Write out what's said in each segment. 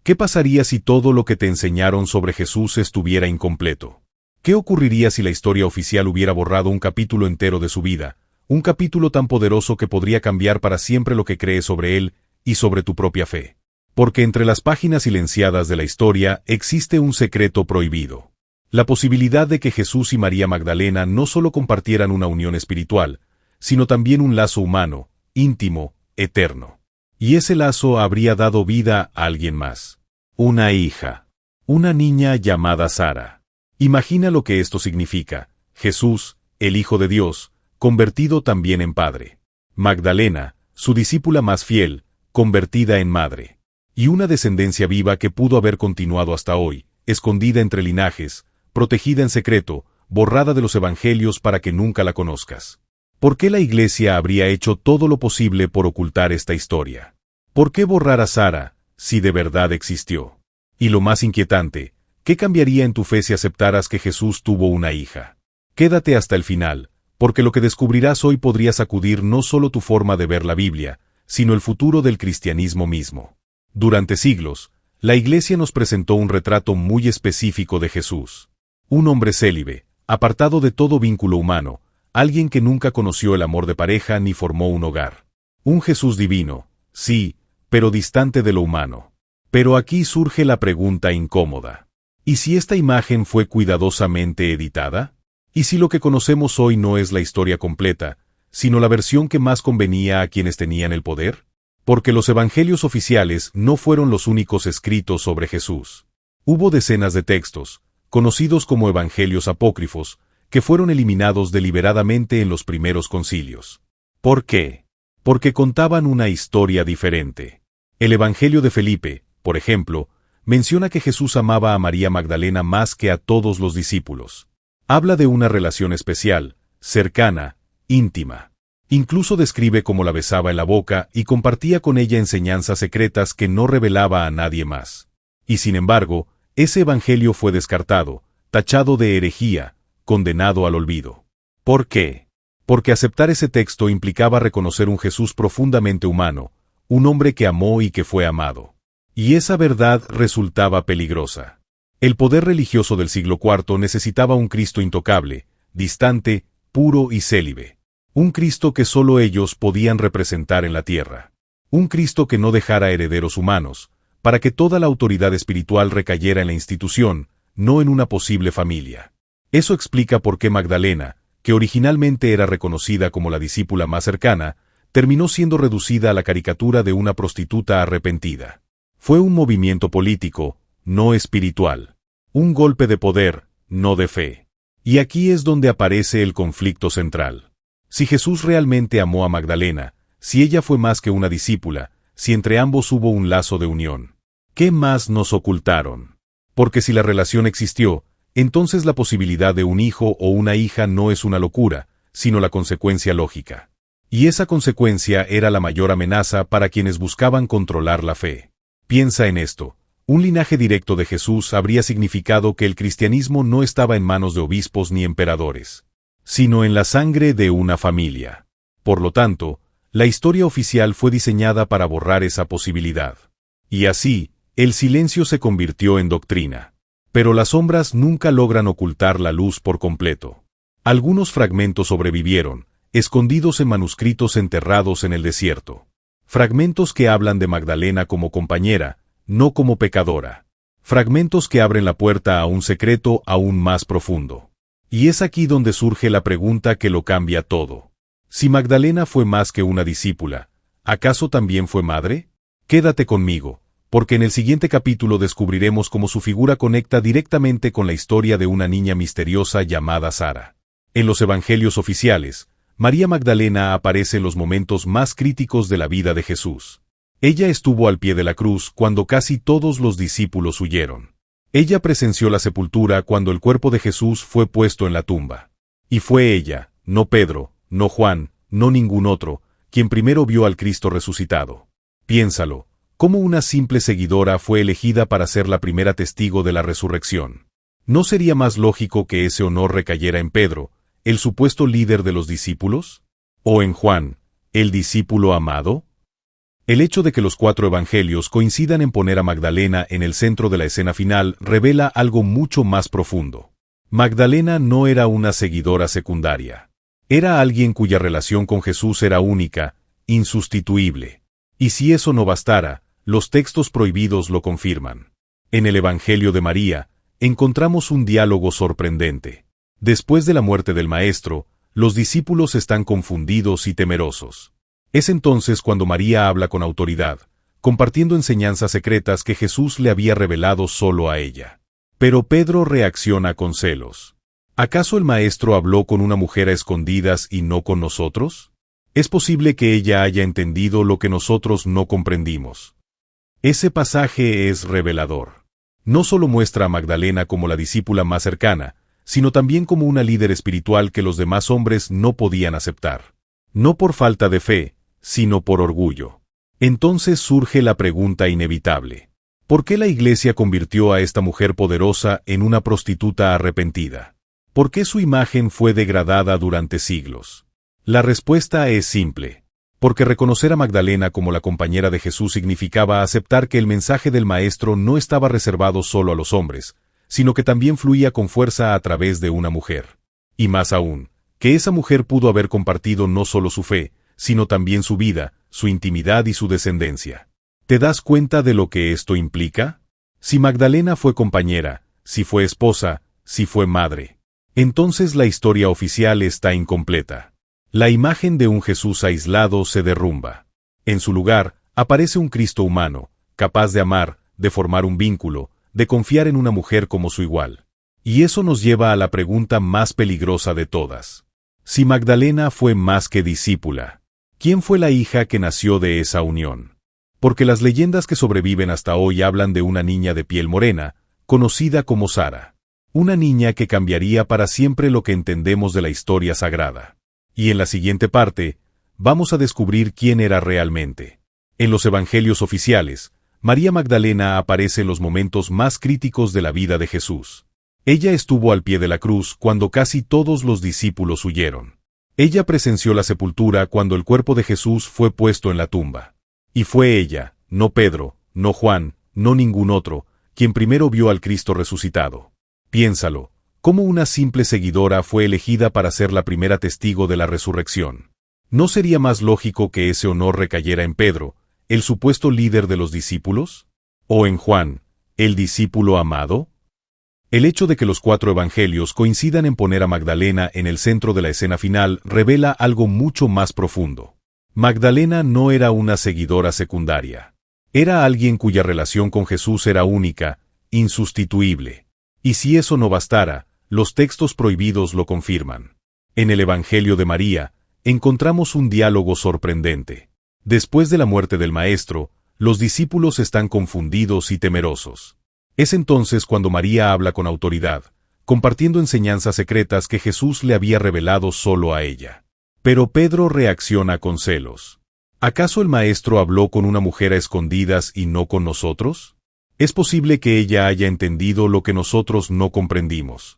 ¿Qué pasaría si todo lo que te enseñaron sobre Jesús estuviera incompleto? ¿Qué ocurriría si la historia oficial hubiera borrado un capítulo entero de su vida, un capítulo tan poderoso que podría cambiar para siempre lo que crees sobre él y sobre tu propia fe? Porque entre las páginas silenciadas de la historia existe un secreto prohibido. La posibilidad de que Jesús y María Magdalena no solo compartieran una unión espiritual, sino también un lazo humano, íntimo, eterno. Y ese lazo habría dado vida a alguien más. Una hija. Una niña llamada Sara. Imagina lo que esto significa. Jesús, el Hijo de Dios, convertido también en padre. Magdalena, su discípula más fiel, convertida en madre. Y una descendencia viva que pudo haber continuado hasta hoy, escondida entre linajes, protegida en secreto, borrada de los evangelios para que nunca la conozcas. ¿Por qué la Iglesia habría hecho todo lo posible por ocultar esta historia? ¿Por qué borrar a Sara, si de verdad existió? Y lo más inquietante, ¿qué cambiaría en tu fe si aceptaras que Jesús tuvo una hija? Quédate hasta el final, porque lo que descubrirás hoy podría sacudir no solo tu forma de ver la Biblia, sino el futuro del cristianismo mismo. Durante siglos, la Iglesia nos presentó un retrato muy específico de Jesús. Un hombre célibe, apartado de todo vínculo humano, alguien que nunca conoció el amor de pareja ni formó un hogar. Un Jesús divino, sí, pero distante de lo humano. Pero aquí surge la pregunta incómoda. ¿Y si esta imagen fue cuidadosamente editada? ¿Y si lo que conocemos hoy no es la historia completa, sino la versión que más convenía a quienes tenían el poder? Porque los evangelios oficiales no fueron los únicos escritos sobre Jesús. Hubo decenas de textos, conocidos como evangelios apócrifos, que fueron eliminados deliberadamente en los primeros concilios. ¿Por qué? Porque contaban una historia diferente. El Evangelio de Felipe, por ejemplo, menciona que Jesús amaba a María Magdalena más que a todos los discípulos. Habla de una relación especial, cercana, íntima. Incluso describe cómo la besaba en la boca y compartía con ella enseñanzas secretas que no revelaba a nadie más. Y sin embargo, ese evangelio fue descartado, tachado de herejía, condenado al olvido. ¿Por qué? Porque aceptar ese texto implicaba reconocer un Jesús profundamente humano, un hombre que amó y que fue amado. Y esa verdad resultaba peligrosa. El poder religioso del siglo IV necesitaba un Cristo intocable, distante, puro y célibe. Un Cristo que solo ellos podían representar en la tierra. Un Cristo que no dejara herederos humanos, para que toda la autoridad espiritual recayera en la institución, no en una posible familia. Eso explica por qué Magdalena, que originalmente era reconocida como la discípula más cercana, terminó siendo reducida a la caricatura de una prostituta arrepentida. Fue un movimiento político, no espiritual. Un golpe de poder, no de fe. Y aquí es donde aparece el conflicto central. Si Jesús realmente amó a Magdalena, si ella fue más que una discípula, si entre ambos hubo un lazo de unión, ¿qué más nos ocultaron? Porque si la relación existió, entonces la posibilidad de un hijo o una hija no es una locura, sino la consecuencia lógica. Y esa consecuencia era la mayor amenaza para quienes buscaban controlar la fe. Piensa en esto. Un linaje directo de Jesús habría significado que el cristianismo no estaba en manos de obispos ni emperadores, sino en la sangre de una familia. Por lo tanto, la historia oficial fue diseñada para borrar esa posibilidad. Y así, el silencio se convirtió en doctrina. Pero las sombras nunca logran ocultar la luz por completo. Algunos fragmentos sobrevivieron, escondidos en manuscritos enterrados en el desierto. Fragmentos que hablan de Magdalena como compañera, no como pecadora. Fragmentos que abren la puerta a un secreto aún más profundo. Y es aquí donde surge la pregunta que lo cambia todo. Si Magdalena fue más que una discípula, ¿acaso también fue madre? Quédate conmigo, porque en el siguiente capítulo descubriremos cómo su figura conecta directamente con la historia de una niña misteriosa llamada Sara. En los evangelios oficiales, María Magdalena aparece en los momentos más críticos de la vida de Jesús. Ella estuvo al pie de la cruz cuando casi todos los discípulos huyeron. Ella presenció la sepultura cuando el cuerpo de Jesús fue puesto en la tumba. Y fue ella, no Pedro, no Juan, no ningún otro, quien primero vio al Cristo resucitado. Piénsalo, cómo una simple seguidora fue elegida para ser la primera testigo de la resurrección. ¿No sería más lógico que ese honor recayera en Pedro, el supuesto líder de los discípulos? ¿O en Juan, el discípulo amado? El hecho de que los 4 evangelios coincidan en poner a Magdalena en el centro de la escena final revela algo mucho más profundo. Magdalena no era una seguidora secundaria. Era alguien cuya relación con Jesús era única, insustituible. Y si eso no bastara, los textos prohibidos lo confirman. En el Evangelio de María, encontramos un diálogo sorprendente. Después de la muerte del Maestro, los discípulos están confundidos y temerosos. Es entonces cuando María habla con autoridad, compartiendo enseñanzas secretas que Jesús le había revelado solo a ella. Pero Pedro reacciona con celos. ¿Acaso el Maestro habló con una mujer a escondidas y no con nosotros? Es posible que ella haya entendido lo que nosotros no comprendimos. Ese pasaje es revelador. No solo muestra a Magdalena como la discípula más cercana, sino también como una líder espiritual que los demás hombres no podían aceptar. No por falta de fe, sino por orgullo. Entonces surge la pregunta inevitable. ¿Por qué la Iglesia convirtió a esta mujer poderosa en una prostituta arrepentida? ¿Por qué su imagen fue degradada durante siglos? La respuesta es simple. Porque reconocer a Magdalena como la compañera de Jesús significaba aceptar que el mensaje del Maestro no estaba reservado solo a los hombres, sino que también fluía con fuerza a través de una mujer. Y más aún, que esa mujer pudo haber compartido no solo su fe, sino también su vida, su intimidad y su descendencia. ¿Te das cuenta de lo que esto implica? Si Magdalena fue compañera, si fue esposa, si fue madre, entonces la historia oficial está incompleta. La imagen de un Jesús aislado se derrumba. En su lugar, aparece un Cristo humano, capaz de amar, de formar un vínculo, de confiar en una mujer como su igual. Y eso nos lleva a la pregunta más peligrosa de todas. Si Magdalena fue más que discípula, ¿quién fue la hija que nació de esa unión? Porque las leyendas que sobreviven hasta hoy hablan de una niña de piel morena, conocida como Sara. Una niña que cambiaría para siempre lo que entendemos de la historia sagrada. Y en la siguiente parte, vamos a descubrir quién era realmente. En los evangelios oficiales, María Magdalena aparece en los momentos más críticos de la vida de Jesús. Ella estuvo al pie de la cruz cuando casi todos los discípulos huyeron. Ella presenció la sepultura cuando el cuerpo de Jesús fue puesto en la tumba. Y fue ella, no Pedro, no Juan, no ningún otro, quien primero vio al Cristo resucitado. Piénsalo. ¿Cómo una simple seguidora fue elegida para ser la primera testigo de la resurrección? ¿No sería más lógico que ese honor recayera en Pedro, el supuesto líder de los discípulos? ¿O en Juan, el discípulo amado? El hecho de que los 4 evangelios coincidan en poner a Magdalena en el centro de la escena final revela algo mucho más profundo. Magdalena no era una seguidora secundaria. Era alguien cuya relación con Jesús era única, insustituible. Y si eso no bastara, los textos prohibidos lo confirman. En el Evangelio de María, encontramos un diálogo sorprendente. Después de la muerte del Maestro, los discípulos están confundidos y temerosos. Es entonces cuando María habla con autoridad, compartiendo enseñanzas secretas que Jesús le había revelado solo a ella. Pero Pedro reacciona con celos. ¿Acaso el Maestro habló con una mujer a escondidas y no con nosotros? Es posible que ella haya entendido lo que nosotros no comprendimos.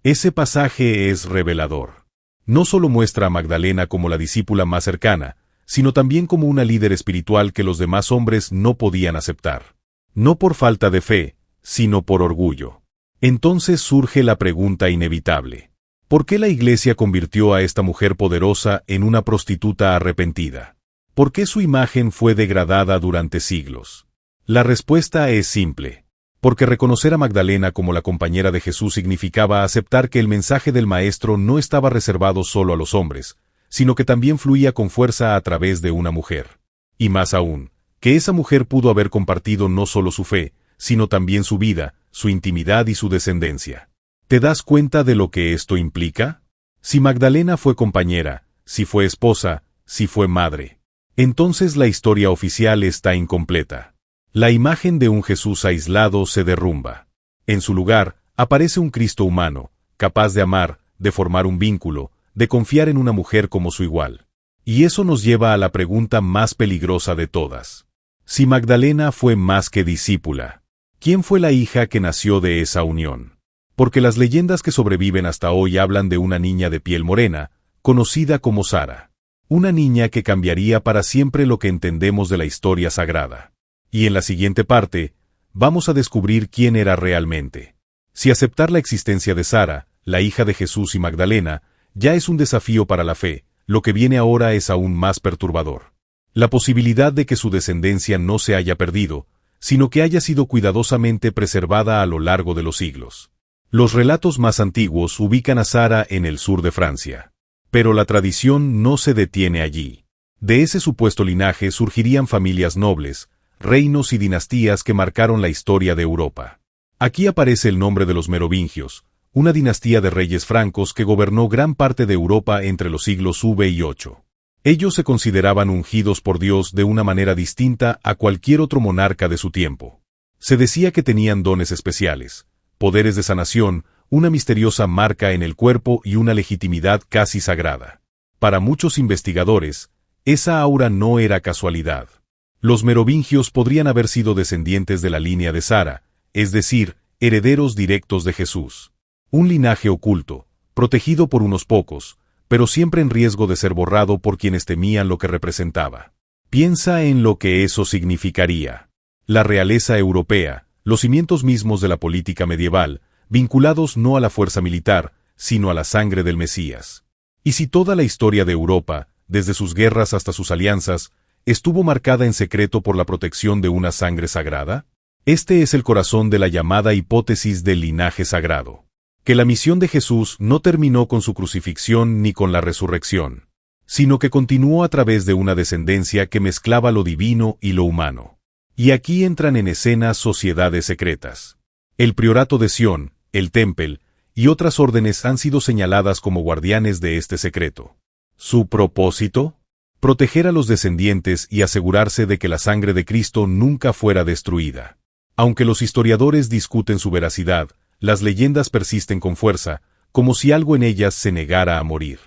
Ese pasaje es revelador. No solo muestra a Magdalena como la discípula más cercana, sino también como una líder espiritual que los demás hombres no podían aceptar. No por falta de fe, sino por orgullo. Entonces surge la pregunta inevitable. ¿Por qué la Iglesia convirtió a esta mujer poderosa en una prostituta arrepentida? ¿Por qué su imagen fue degradada durante siglos? La respuesta es simple. Porque reconocer a Magdalena como la compañera de Jesús significaba aceptar que el mensaje del Maestro no estaba reservado solo a los hombres, sino que también fluía con fuerza a través de una mujer. Y más aún, que esa mujer pudo haber compartido no solo su fe, sino también su vida, su intimidad y su descendencia. ¿Te das cuenta de lo que esto implica? Si Magdalena fue compañera, si fue esposa, si fue madre, entonces la historia oficial está incompleta. La imagen de un Jesús aislado se derrumba. En su lugar, aparece un Cristo humano, capaz de amar, de formar un vínculo, de confiar en una mujer como su igual. Y eso nos lleva a la pregunta más peligrosa de todas. Si Magdalena fue más que discípula, ¿quién fue la hija que nació de esa unión? Porque las leyendas que sobreviven hasta hoy hablan de una niña de piel morena, conocida como Sara. Una niña que cambiaría para siempre lo que entendemos de la historia sagrada. Y en la siguiente parte, vamos a descubrir quién era realmente. Si aceptar la existencia de Sara, la hija de Jesús y Magdalena, ya es un desafío para la fe, lo que viene ahora es aún más perturbador. La posibilidad de que su descendencia no se haya perdido, sino que haya sido cuidadosamente preservada a lo largo de los siglos. Los relatos más antiguos ubican a Sara en el sur de Francia. Pero la tradición no se detiene allí. De ese supuesto linaje surgirían familias nobles, reinos y dinastías que marcaron la historia de Europa. Aquí aparece el nombre de los merovingios, una dinastía de reyes francos que gobernó gran parte de Europa entre los siglos V y VIII. Ellos se consideraban ungidos por Dios de una manera distinta a cualquier otro monarca de su tiempo. Se decía que tenían dones especiales, poderes de sanación, una misteriosa marca en el cuerpo y una legitimidad casi sagrada. Para muchos investigadores, esa aura no era casualidad. Los merovingios podrían haber sido descendientes de la línea de Sara, es decir, herederos directos de Jesús. Un linaje oculto, protegido por unos pocos, pero siempre en riesgo de ser borrado por quienes temían lo que representaba. Piensa en lo que eso significaría. La realeza europea, los cimientos mismos de la política medieval, vinculados no a la fuerza militar, sino a la sangre del Mesías. ¿Y si toda la historia de Europa, desde sus guerras hasta sus alianzas, estuvo marcada en secreto por la protección de una sangre sagrada? Este es el corazón de la llamada hipótesis del linaje sagrado. Que la misión de Jesús no terminó con su crucifixión ni con la resurrección, sino que continuó a través de una descendencia que mezclaba lo divino y lo humano. Y aquí entran en escena sociedades secretas. El priorato de Sion, el Temple, y otras órdenes han sido señaladas como guardianes de este secreto. ¿Su propósito? Proteger a los descendientes y asegurarse de que la sangre de Cristo nunca fuera destruida. Aunque los historiadores discuten su veracidad, las leyendas persisten con fuerza, como si algo en ellas se negara a morir.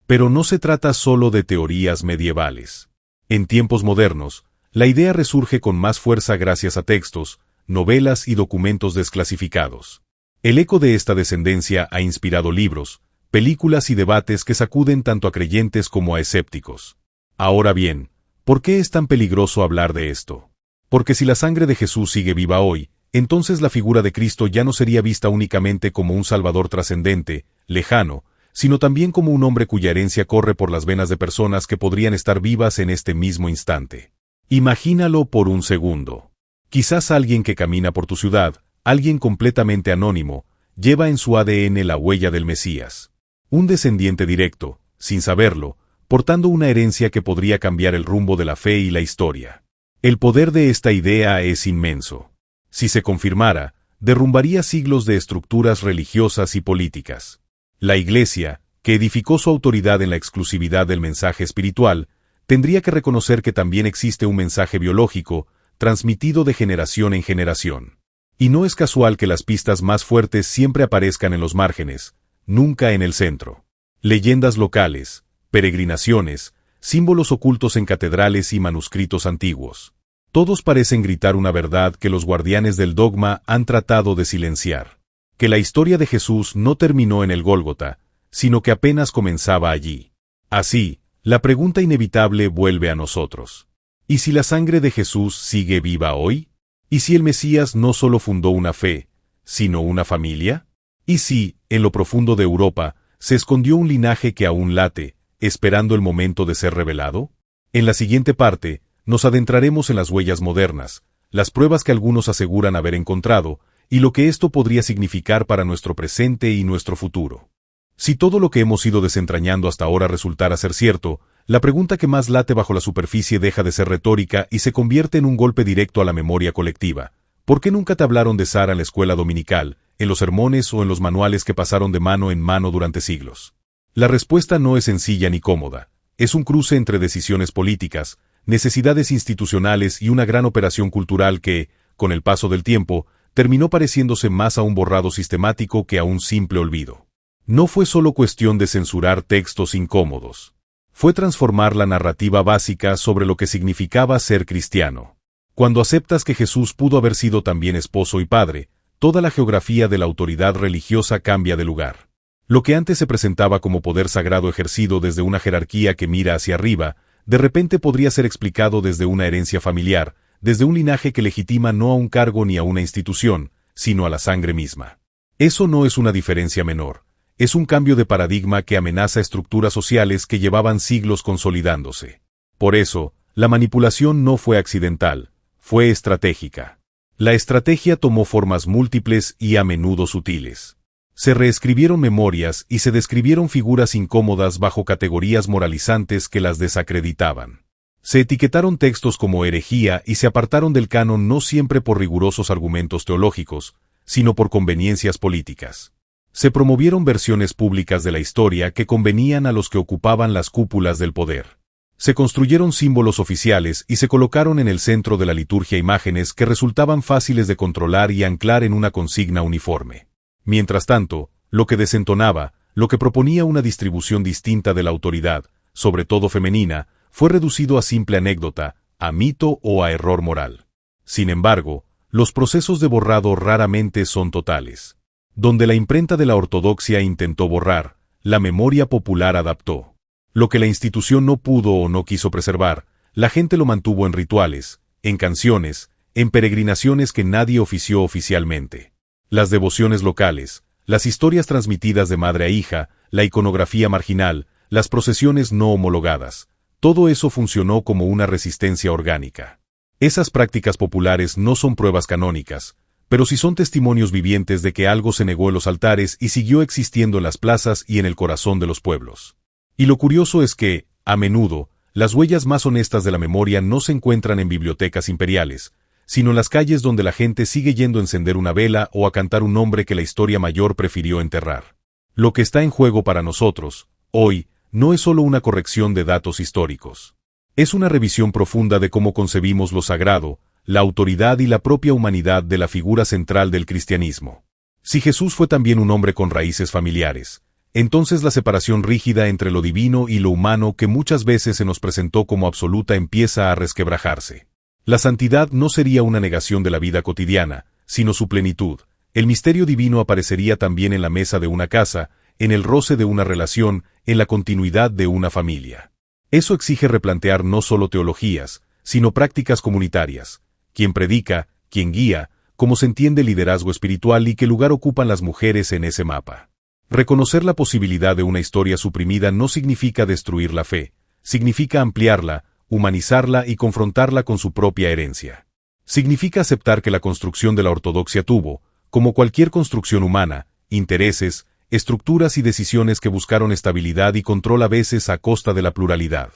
Pero no se trata solo de teorías medievales. En tiempos modernos, la idea resurge con más fuerza gracias a textos, novelas y documentos desclasificados. El eco de esta descendencia ha inspirado libros, películas y debates que sacuden tanto a creyentes como a escépticos. Ahora bien, ¿por qué es tan peligroso hablar de esto? Porque si la sangre de Jesús sigue viva hoy, entonces la figura de Cristo ya no sería vista únicamente como un Salvador trascendente, lejano, sino también como un hombre cuya herencia corre por las venas de personas que podrían estar vivas en este mismo instante. Imagínalo por un segundo. Quizás alguien que camina por tu ciudad, alguien completamente anónimo, lleva en su ADN la huella del Mesías. Un descendiente directo, sin saberlo, portando una herencia que podría cambiar el rumbo de la fe y la historia. El poder de esta idea es inmenso. Si se confirmara, derrumbaría siglos de estructuras religiosas y políticas. La Iglesia, que edificó su autoridad en la exclusividad del mensaje espiritual, tendría que reconocer que también existe un mensaje biológico, transmitido de generación en generación. Y no es casual que las pistas más fuertes siempre aparezcan en los márgenes, nunca en el centro. Leyendas locales, peregrinaciones, símbolos ocultos en catedrales y manuscritos antiguos. Todos parecen gritar una verdad que los guardianes del dogma han tratado de silenciar. Que la historia de Jesús no terminó en el Gólgota, sino que apenas comenzaba allí. Así, la pregunta inevitable vuelve a nosotros. ¿Y si la sangre de Jesús sigue viva hoy? ¿Y si el Mesías no solo fundó una fe, sino una familia? ¿Y si, en lo profundo de Europa, se escondió un linaje que aún late, esperando el momento de ser revelado? En la siguiente parte, nos adentraremos en las huellas modernas, las pruebas que algunos aseguran haber encontrado, y lo que esto podría significar para nuestro presente y nuestro futuro. Si todo lo que hemos ido desentrañando hasta ahora resultara ser cierto, la pregunta que más late bajo la superficie deja de ser retórica y se convierte en un golpe directo a la memoria colectiva. ¿Por qué nunca te hablaron de Sara en la escuela dominical, en los sermones o en los manuales que pasaron de mano en mano durante siglos? La respuesta no es sencilla ni cómoda. Es un cruce entre decisiones políticas, necesidades institucionales y una gran operación cultural que, con el paso del tiempo, terminó pareciéndose más a un borrado sistemático que a un simple olvido. No fue solo cuestión de censurar textos incómodos. Fue transformar la narrativa básica sobre lo que significaba ser cristiano. Cuando aceptas que Jesús pudo haber sido también esposo y padre, toda la geografía de la autoridad religiosa cambia de lugar. Lo que antes se presentaba como poder sagrado ejercido desde una jerarquía que mira hacia arriba, de repente podría ser explicado desde una herencia familiar, desde un linaje que legitima no a un cargo ni a una institución, sino a la sangre misma. Eso no es una diferencia menor, es un cambio de paradigma que amenaza estructuras sociales que llevaban siglos consolidándose. Por eso, la manipulación no fue accidental, fue estratégica. La estrategia tomó formas múltiples y a menudo sutiles. Se reescribieron memorias y se describieron figuras incómodas bajo categorías moralizantes que las desacreditaban. Se etiquetaron textos como herejía y se apartaron del canon no siempre por rigurosos argumentos teológicos, sino por conveniencias políticas. Se promovieron versiones públicas de la historia que convenían a los que ocupaban las cúpulas del poder. Se construyeron símbolos oficiales y se colocaron en el centro de la liturgia imágenes que resultaban fáciles de controlar y anclar en una consigna uniforme. Mientras tanto, lo que desentonaba, lo que proponía una distribución distinta de la autoridad, sobre todo femenina, fue reducido a simple anécdota, a mito o a error moral. Sin embargo, los procesos de borrado raramente son totales. Donde la imprenta de la ortodoxia intentó borrar, la memoria popular adaptó. Lo que la institución no pudo o no quiso preservar, la gente lo mantuvo en rituales, en canciones, en peregrinaciones que nadie ofició oficialmente. Las devociones locales, las historias transmitidas de madre a hija, la iconografía marginal, las procesiones no homologadas, todo eso funcionó como una resistencia orgánica. Esas prácticas populares no son pruebas canónicas, pero sí son testimonios vivientes de que algo se negó en los altares y siguió existiendo en las plazas y en el corazón de los pueblos. Y lo curioso es que, a menudo, las huellas más honestas de la memoria no se encuentran en bibliotecas imperiales, sino en las calles donde la gente sigue yendo a encender una vela o a cantar un nombre que la historia mayor prefirió enterrar. Lo que está en juego para nosotros, hoy, no es solo una corrección de datos históricos. Es una revisión profunda de cómo concebimos lo sagrado, la autoridad y la propia humanidad de la figura central del cristianismo. Si Jesús fue también un hombre con raíces familiares, entonces la separación rígida entre lo divino y lo humano que muchas veces se nos presentó como absoluta empieza a resquebrajarse. La santidad no sería una negación de la vida cotidiana, sino su plenitud. El misterio divino aparecería también en la mesa de una casa, en el roce de una relación, en la continuidad de una familia. Eso exige replantear no solo teologías, sino prácticas comunitarias. Quién predica, quién guía, cómo se entiende el liderazgo espiritual y qué lugar ocupan las mujeres en ese mapa. Reconocer la posibilidad de una historia suprimida no significa destruir la fe, significa ampliarla, humanizarla y confrontarla con su propia herencia. Significa aceptar que la construcción de la ortodoxia tuvo, como cualquier construcción humana, intereses, estructuras y decisiones que buscaron estabilidad y control a veces a costa de la pluralidad.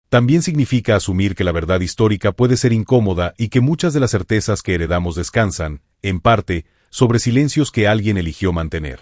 También significa asumir que la verdad histórica puede ser incómoda y que muchas de las certezas que heredamos descansan, en parte, sobre silencios que alguien eligió mantener.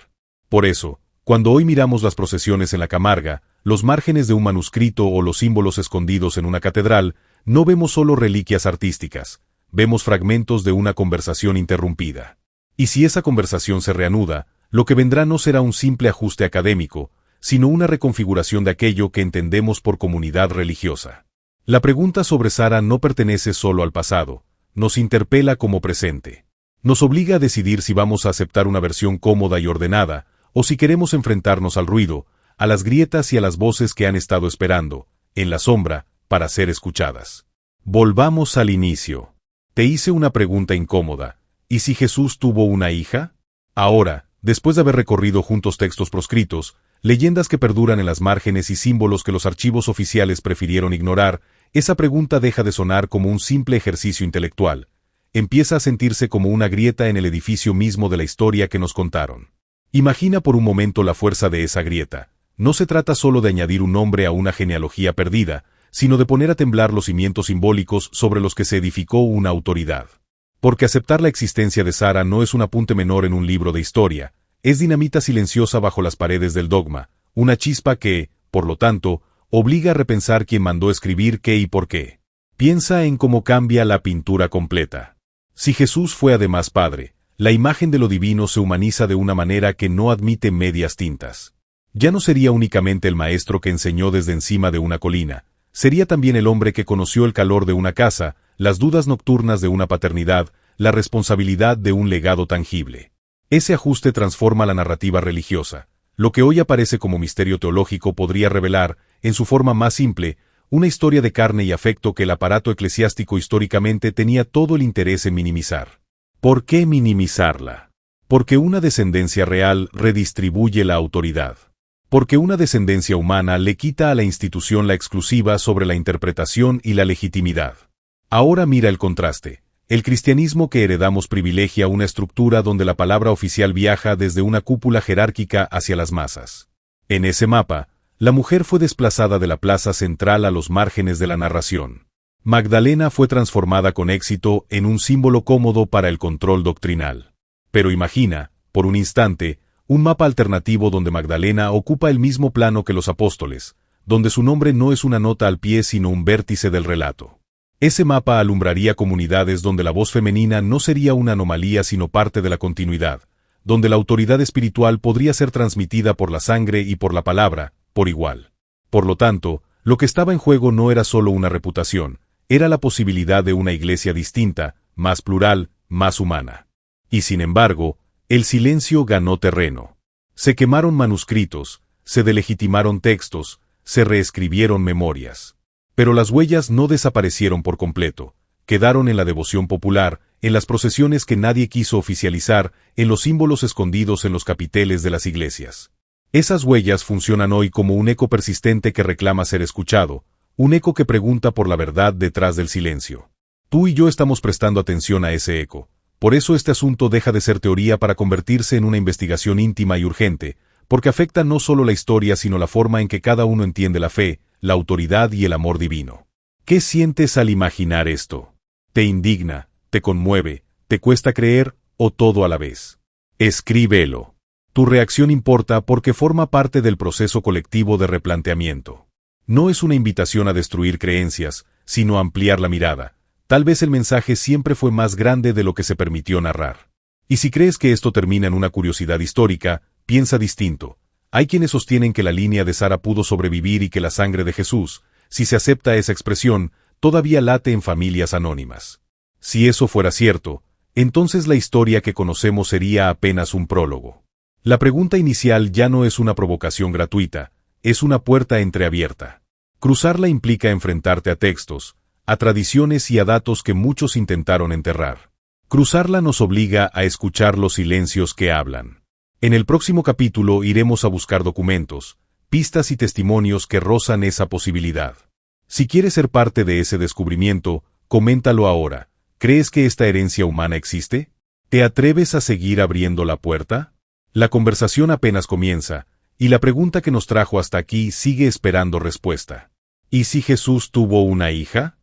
Por eso, cuando hoy miramos las procesiones en la Camarga, los márgenes de un manuscrito o los símbolos escondidos en una catedral, no vemos solo reliquias artísticas, vemos fragmentos de una conversación interrumpida. Y si esa conversación se reanuda, lo que vendrá no será un simple ajuste académico, sino una reconfiguración de aquello que entendemos por comunidad religiosa. La pregunta sobre Sara no pertenece solo al pasado, nos interpela como presente. Nos obliga a decidir si vamos a aceptar una versión cómoda y ordenada, o si queremos enfrentarnos al ruido, a las grietas y a las voces que han estado esperando, en la sombra, para ser escuchadas. Volvamos al inicio. Te hice una pregunta incómoda. ¿Y si Jesús tuvo una hija? Ahora, después de haber recorrido juntos textos proscritos, leyendas que perduran en las márgenes y símbolos que los archivos oficiales prefirieron ignorar, esa pregunta deja de sonar como un simple ejercicio intelectual. Empieza a sentirse como una grieta en el edificio mismo de la historia que nos contaron. Imagina por un momento la fuerza de esa grieta. No se trata solo de añadir un nombre a una genealogía perdida, sino de poner a temblar los cimientos simbólicos sobre los que se edificó una autoridad. Porque aceptar la existencia de Sara no es un apunte menor en un libro de historia, es dinamita silenciosa bajo las paredes del dogma, una chispa que, por lo tanto, obliga a repensar quién mandó escribir qué y por qué. Piensa en cómo cambia la pintura completa. Si Jesús fue además Padre, la imagen de lo divino se humaniza de una manera que no admite medias tintas. Ya no sería únicamente el maestro que enseñó desde encima de una colina, sería también el hombre que conoció el calor de una casa, las dudas nocturnas de una paternidad, la responsabilidad de un legado tangible. Ese ajuste transforma la narrativa religiosa. Lo que hoy aparece como misterio teológico podría revelar, en su forma más simple, una historia de carne y afecto que el aparato eclesiástico históricamente tenía todo el interés en minimizar. ¿Por qué minimizarla? Porque una descendencia real redistribuye la autoridad. Porque una descendencia humana le quita a la institución la exclusiva sobre la interpretación y la legitimidad. Ahora mira el contraste. El cristianismo que heredamos privilegia una estructura donde la palabra oficial viaja desde una cúpula jerárquica hacia las masas. En ese mapa, la mujer fue desplazada de la plaza central a los márgenes de la narración. Magdalena fue transformada con éxito en un símbolo cómodo para el control doctrinal. Pero imagina, por un instante, un mapa alternativo donde Magdalena ocupa el mismo plano que los apóstoles, donde su nombre no es una nota al pie sino un vértice del relato. Ese mapa alumbraría comunidades donde la voz femenina no sería una anomalía sino parte de la continuidad, donde la autoridad espiritual podría ser transmitida por la sangre y por la palabra, por igual. Por lo tanto, lo que estaba en juego no era solo una reputación, era la posibilidad de una iglesia distinta, más plural, más humana. Y sin embargo, el silencio ganó terreno. Se quemaron manuscritos, se delegitimaron textos, se reescribieron memorias. Pero las huellas no desaparecieron por completo, quedaron en la devoción popular, en las procesiones que nadie quiso oficializar, en los símbolos escondidos en los capiteles de las iglesias. Esas huellas funcionan hoy como un eco persistente que reclama ser escuchado, un eco que pregunta por la verdad detrás del silencio. Tú y yo estamos prestando atención a ese eco. Por eso este asunto deja de ser teoría para convertirse en una investigación íntima y urgente, porque afecta no solo la historia sino la forma en que cada uno entiende la fe, la autoridad y el amor divino. ¿Qué sientes al imaginar esto? ¿Te indigna, te conmueve, te cuesta creer, o todo a la vez? Escríbelo. Tu reacción importa porque forma parte del proceso colectivo de replanteamiento. No es una invitación a destruir creencias, sino a ampliar la mirada. Tal vez el mensaje siempre fue más grande de lo que se permitió narrar. Y si crees que esto termina en una curiosidad histórica, piensa distinto. Hay quienes sostienen que la línea de Sara pudo sobrevivir y que la sangre de Jesús, si se acepta esa expresión, todavía late en familias anónimas. Si eso fuera cierto, entonces la historia que conocemos sería apenas un prólogo. La pregunta inicial ya no es una provocación gratuita, es una puerta entreabierta. Cruzarla implica enfrentarte a textos, a tradiciones y a datos que muchos intentaron enterrar. Cruzarla nos obliga a escuchar los silencios que hablan. En el próximo capítulo iremos a buscar documentos, pistas y testimonios que rozan esa posibilidad. Si quieres ser parte de ese descubrimiento, coméntalo ahora. ¿Crees que esta herencia humana existe? ¿Te atreves a seguir abriendo la puerta? La conversación apenas comienza, y la pregunta que nos trajo hasta aquí sigue esperando respuesta. ¿Y si Jesús tuvo una hija?